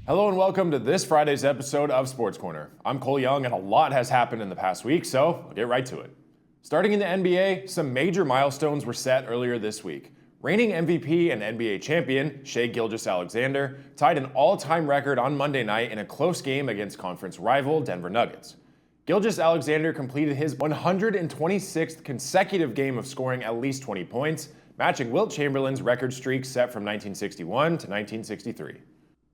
Hello and welcome to this Friday's episode of Sports Corner. I'm Cole Young and a lot has happened in the past week, so I'll get right to it. Starting in the NBA, some major milestones were set earlier this week. Reigning MVP and NBA champion Shai Gilgeous-Alexander tied an all-time record on Monday night in a close game against conference rival Denver Nuggets. Gilgeous-Alexander completed his 126th consecutive game of scoring at least 20 points, matching Wilt Chamberlain's record streak set from 1961 to 1963.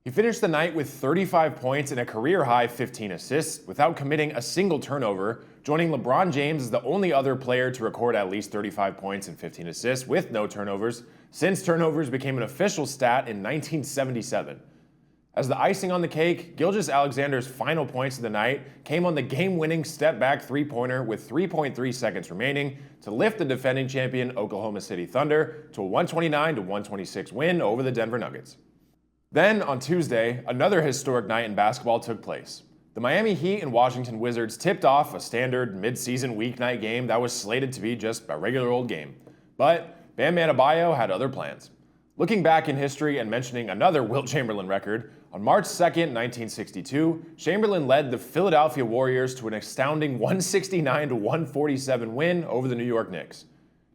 He finished the night with 35 points and a career-high 15 assists without committing a single turnover, joining LeBron James as the only other player to record at least 35 points and 15 assists with no turnovers since turnovers became an official stat in 1977. As the icing on the cake, Gilgeous-Alexander's final points of the night came on the game-winning step-back three-pointer with 3.3 seconds remaining to lift the defending champion Oklahoma City Thunder to a 129-126 win over the Denver Nuggets. Then, on Tuesday, another historic night in basketball took place. The Miami Heat and Washington Wizards tipped off a standard mid-season weeknight game that was slated to be just a regular old game. But Bam Adebayo had other plans. Looking back in history and mentioning another Wilt Chamberlain record, on March 2nd, 1962, Chamberlain led the Philadelphia Warriors to an astounding 169-147 win over the New York Knicks.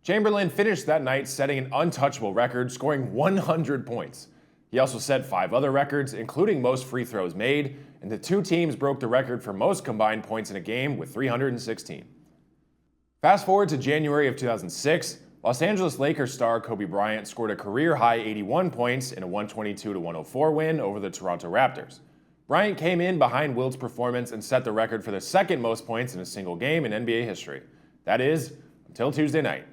Chamberlain finished that night setting an untouchable record, scoring 100 points. He also set 5 other records, including most free throws made, and the two teams broke the record for most combined points in a game with 316. Fast forward to January of 2006, Los Angeles Lakers star Kobe Bryant scored a career-high 81 points in a 122-104 win over the Toronto Raptors. Bryant came in behind Wilt's performance and set the record for the second most points in a single game in NBA history. That is, until Tuesday night.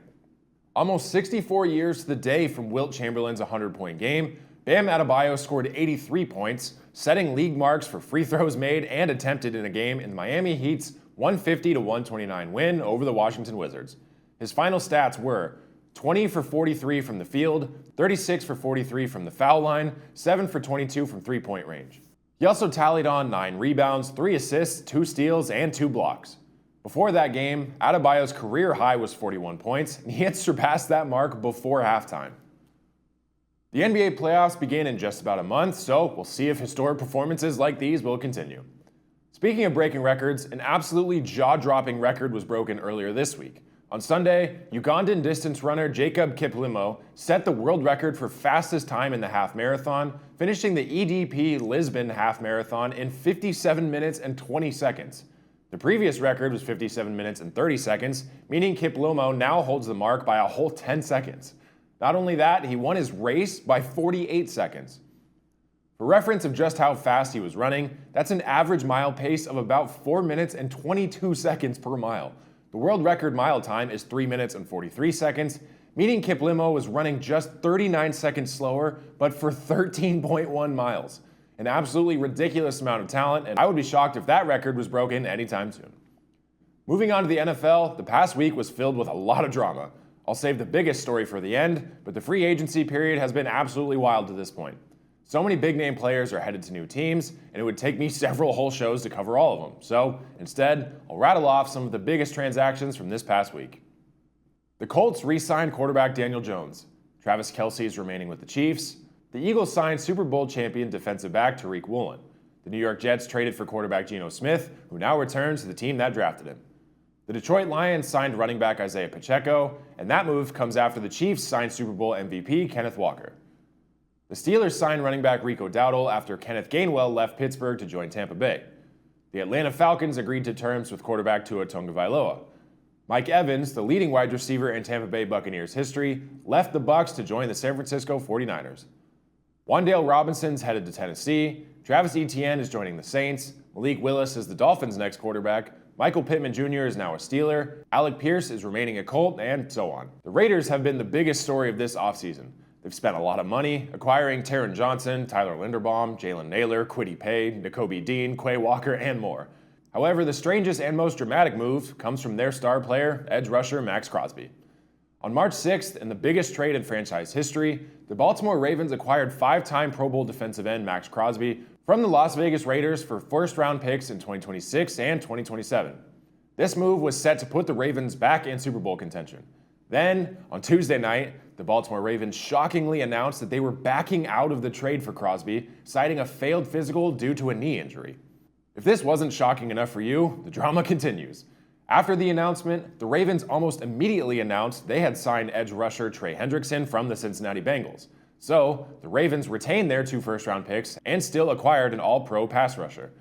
Almost 64 years to the day from Wilt Chamberlain's 100-point game, Bam Adebayo scored 83 points, setting league marks for free throws made and attempted in a game in the Miami Heat's 150-129 win over the Washington Wizards. His final stats were 20 for 43 from the field, 36 for 43 from the foul line, 7 for 22 from three-point range. He also tallied on 9 rebounds, 3 assists, 2 steals, and 2 blocks. Before that game, Adebayo's career high was 41 points, and he had surpassed that mark before halftime. The NBA playoffs begin in just about a month, so we'll see if historic performances like these will continue. Speaking of breaking records, an absolutely jaw-dropping record was broken earlier this week. On Sunday, Ugandan distance runner Jacob Kiplimo set the world record for fastest time in the half marathon, finishing the EDP Lisbon half marathon in 57 minutes and 20 seconds. The previous record was 57 minutes and 30 seconds, meaning Kiplimo now holds the mark by a whole 10 seconds. Not only that, he won his race by 48 seconds. For reference of just how fast he was running, that's an average mile pace of about 4 minutes and 22 seconds per mile. The world record mile time is 3 minutes and 43 seconds, meaning Kiplimo was running just 39 seconds slower, but for 13.1 miles. An absolutely ridiculous amount of talent, and I would be shocked if that record was broken anytime soon. Moving on to the NFL, the past week was filled with a lot of drama. I'll save the biggest story for the end, but the free agency period has been absolutely wild to this point. So many big-name players are headed to new teams, and it would take me several whole shows to cover all of them. So, instead, I'll rattle off some of the biggest transactions from this past week. The Colts re-signed quarterback Daniel Jones. Travis Kelce is remaining with the Chiefs. The Eagles signed Super Bowl champion defensive back Tariq Woolen. The New York Jets traded for quarterback Geno Smith, who now returns to the team that drafted him. The Detroit Lions signed running back Isaiah Pacheco, and that move comes after the Chiefs signed Super Bowl MVP Kenneth Walker. The Steelers signed running back Rico Dowdle after Kenneth Gainwell left Pittsburgh to join Tampa Bay. The Atlanta Falcons agreed to terms with quarterback Tua Tagovailoa. Mike Evans, the leading wide receiver in Tampa Bay Buccaneers history, left the Bucs to join the San Francisco 49ers. Wan'Dale Robinson's headed to Tennessee, Travis Etienne is joining the Saints, Malik Willis is the Dolphins' next quarterback, Michael Pittman Jr. is now a Steeler, Alec Pierce is remaining a Colt, and so on. The Raiders have been the biggest story of this offseason. They've spent a lot of money acquiring Taron Johnson, Tyler Linderbaum, Jalen Naylor, Kwity Paye, Nakobe Dean, Quay Walker, and more. However, the strangest and most dramatic move comes from their star player, edge rusher Max Crosby. On March 6th, in the biggest trade in franchise history, the Baltimore Ravens acquired 5-time Pro Bowl defensive end Max Crosby from the Las Vegas Raiders for first-round picks in 2026 and 2027. This move was set to put the Ravens back in Super Bowl contention. Then, on Tuesday night, the Baltimore Ravens shockingly announced that they were backing out of the trade for Crosby, citing a failed physical due to a knee injury. If this wasn't shocking enough for you, the drama continues. After the announcement, the Ravens almost immediately announced they had signed edge rusher Trey Hendrickson from the Cincinnati Bengals. So, the Ravens retained their 2 first-round picks and still acquired an all-pro pass rusher.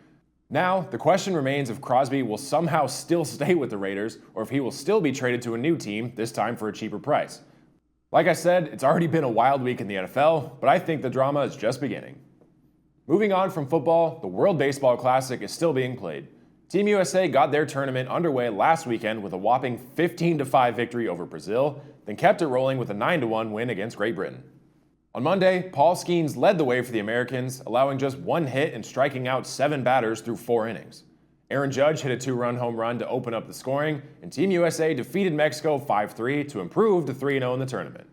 Now, the question remains if Crosby will somehow still stay with the Raiders or if he will still be traded to a new team, this time for a cheaper price. Like I said, it's already been a wild week in the NFL, but I think the drama is just beginning. Moving on from football, the World Baseball Classic is still being played. Team USA got their tournament underway last weekend with a whopping 15-5 victory over Brazil, then kept it rolling with a 9-1 win against Great Britain. On Monday, Paul Skeens led the way for the Americans, allowing just 1 hit and striking out 7 batters through 4 innings. Aaron Judge hit a 2-run home run to open up the scoring, and Team USA defeated Mexico 5-3 to improve to 3-0 in the tournament.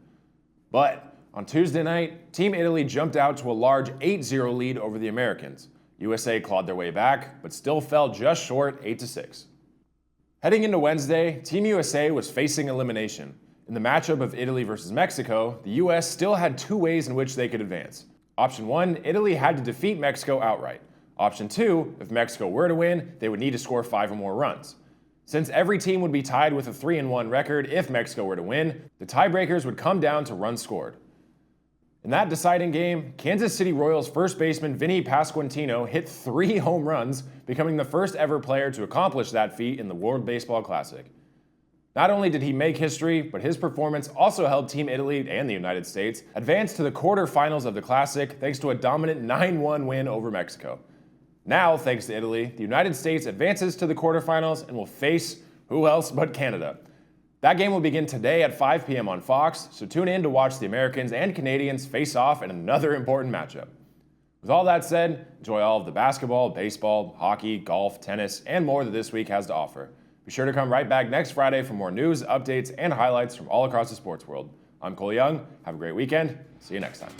But on Tuesday night, Team Italy jumped out to a large 8-0 lead over the Americans. USA clawed their way back, but still fell just short 8-6. Heading into Wednesday, Team USA was facing elimination. In the matchup of Italy versus Mexico, the US still had 2 ways in which they could advance. Option 1, Italy had to defeat Mexico outright. Option 2, if Mexico were to win, they would need to score 5 or more runs. Since every team would be tied with a 3-1 record if Mexico were to win, the tiebreakers would come down to runs scored. In that deciding game, Kansas City Royals first baseman Vinny Pasquantino hit 3 home runs, becoming the first ever player to accomplish that feat in the World Baseball Classic. Not only did he make history, but his performance also helped Team Italy and the United States advance to the quarterfinals of the Classic thanks to a dominant 9-1 win over Mexico. Now, thanks to Italy, the United States advances to the quarterfinals and will face who else but Canada. That game will begin today at 5 p.m. on Fox, so tune in to watch the Americans and Canadians face off in another important matchup. With all that said, enjoy all of the basketball, baseball, hockey, golf, tennis, and more that this week has to offer. Be sure to come right back next Friday for more news, updates, and highlights from all across the sports world. I'm Cole Young. Have a great weekend. See you next time.